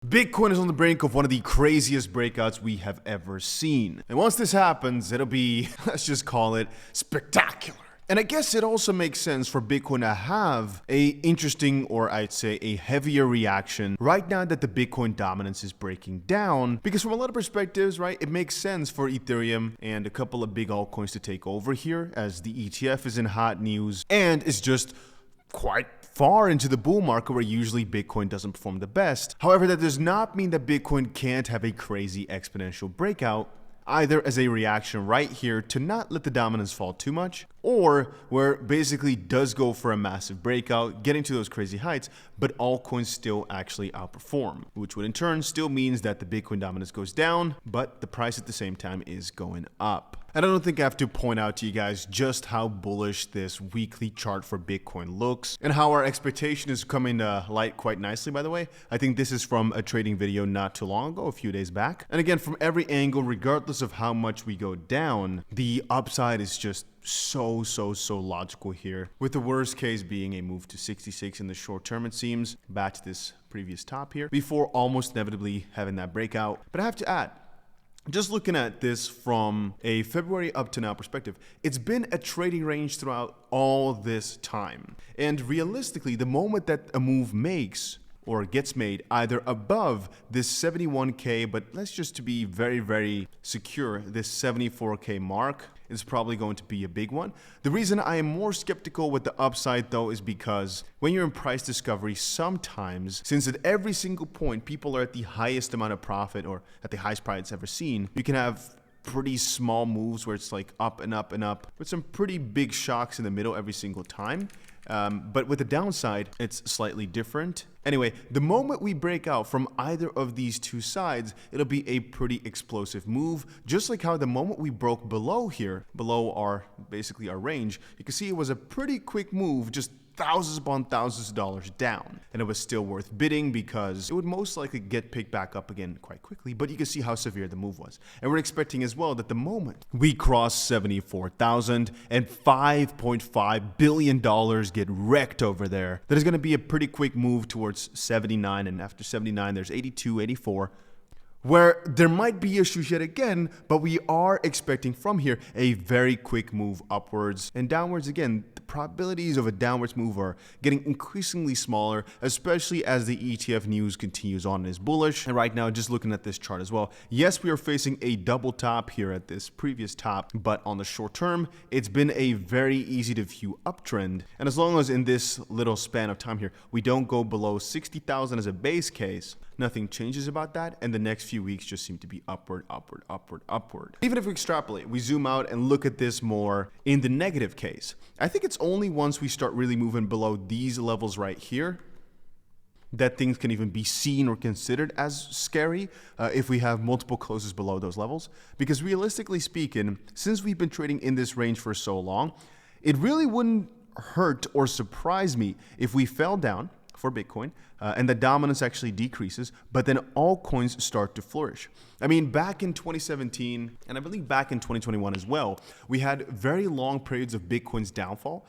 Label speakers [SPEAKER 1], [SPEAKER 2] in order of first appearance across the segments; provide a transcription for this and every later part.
[SPEAKER 1] Bitcoin is on the brink of one of the craziest breakouts we have ever seen. And once this happens, it'll be, let's just call it, spectacular. And I guess it also makes sense for Bitcoin to have a interesting, or I'd say a heavier reaction right now that the Bitcoin dominance is breaking down. Because from a lot of perspectives, right, it makes sense for Ethereum and a couple of big altcoins to take over here as the ETF is in hot news and is just quite far into the bull market where usually Bitcoin doesn't perform the best. However, that does not mean that Bitcoin can't have a crazy exponential breakout, either as a reaction right here to not let the dominance fall too much, or where it basically does go for a massive breakout, getting to those crazy heights, but altcoins still actually outperform, which would in turn still means that the Bitcoin dominance goes down, but the price at the same time is going up. And I don't think I have to point out to you guys just how bullish this weekly chart for Bitcoin looks and how our expectation is coming to light quite nicely, by the way. I think this is from a trading video not too long ago, a few days back. And again, from every angle, regardless of how much we go down, the upside is just so logical here, with the worst case being a move to 66 in the short term, it seems, back to this previous top here, before almost inevitably having that breakout. But I have to add, just looking at this from a February up to now perspective, it's been a trading range throughout all this time. And realistically, the moment that a move makes or gets made either above this 71K, but let's just to be very secure, this 74K mark is probably going to be a big one. The reason I am more skeptical with the upside though is because when you're in price discovery, sometimes, since at every single point people are at the highest amount of profit or at the highest price it's ever seen, you can have pretty small moves where it's like up and up and up with some pretty big shocks in the middle every single time. But with the downside, it's slightly different. Anyway, the moment we break out from either of these two sides, it'll be a pretty explosive move. Just like how the moment we broke below here, below our, basically our range, you can see it was a pretty quick move, just thousands upon thousands of dollars down. And it was still worth bidding because it would most likely get picked back up again quite quickly, but you can see how severe the move was. And we're expecting as well that the moment we cross 74,000 and $5.5 billion get wrecked over there, that is going to be a pretty quick move towards 79, and after 79 there's 82, 84, where there might be issues yet again, but we are expecting from here a very quick move upwards and downwards again. The probabilities of a downwards move are getting increasingly smaller, especially as the ETF news continues on and is bullish. And right now, just looking at this chart as well, yes, we are facing a double top here at this previous top, but on the short term, it's been a very easy to view uptrend. And as long as in this little span of time here, we don't go below 60,000 as a base case, nothing changes about that, and the next few weeks just seem to be upward. Even if we extrapolate, we zoom out and look at this more in the negative case, I think it's only once we start really moving below these levels right here that things can even be seen or considered as scary if we have multiple closes below those levels. Because realistically speaking, since we've been trading in this range for so long, it really wouldn't hurt or surprise me if we fell down for Bitcoin and the dominance actually decreases, but then altcoins start to flourish. I mean, back in 2017, and I believe back in 2021 as well, we had very long periods of Bitcoin's downfall.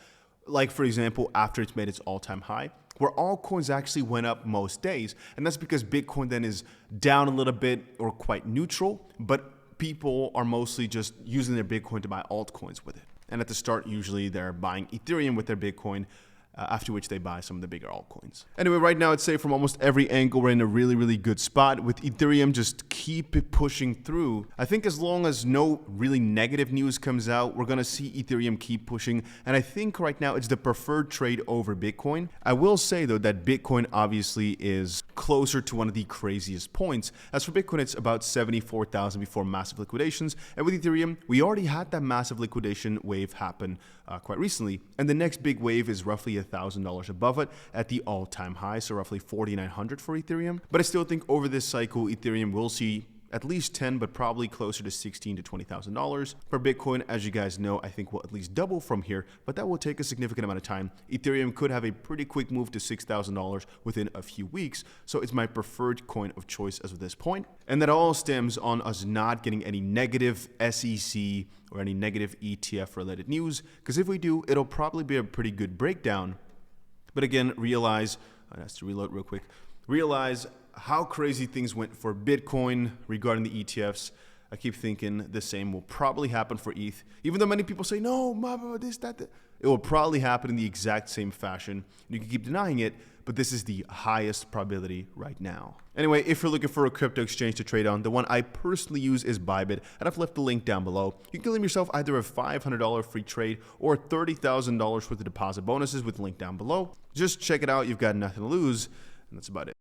[SPEAKER 1] Like for example, after it's made its all-time high, where altcoins actually went up most days. And that's because Bitcoin then is down a little bit or quite neutral, but people are mostly just using their Bitcoin to buy altcoins with it. And at the start, usually they're buying Ethereum with their Bitcoin, after which they buy some of the bigger altcoins. Anyway, right now I'd say from almost every angle we're in a really good spot with Ethereum. Just keep it pushing through. I think as long as no really negative news comes out, we're gonna see Ethereum keep pushing, and I think right now it's the preferred trade over Bitcoin. I will say though that Bitcoin obviously is closer to one of the craziest points. As for Bitcoin, it's about 74,000 before massive liquidations, and with Ethereum we already had that massive liquidation wave happen quite recently, and the next big wave is roughly $1,000 above it at the all-time high, so roughly 4,900 for Ethereum. But I still think over this cycle, Ethereum will see at least 10, but probably closer to $16,000 to $20,000. For Bitcoin, as you guys know, I think will at least double from here, but that will take a significant amount of time. Ethereum could have a pretty quick move to $6,000 within a few weeks, so it's my preferred coin of choice as of this point. And that all stems on us not getting any negative SEC or any negative ETF related news, because if we do, it'll probably be a pretty good breakdown. But again, realize, I have to reload real quick, realize how crazy things went for Bitcoin regarding the ETFs, I keep thinking the same will probably happen for ETH. Even though many people say, no, this, that. It will probably happen in the exact same fashion. You can keep denying it, but this is the highest probability right now. Anyway, if you're looking for a crypto exchange to trade on, the one I personally use is Bybit, and I've left the link down below. You can claim yourself either a $500 free trade or $30,000 worth of deposit bonuses with the link down below. Just check it out. You've got nothing to lose, and that's about it.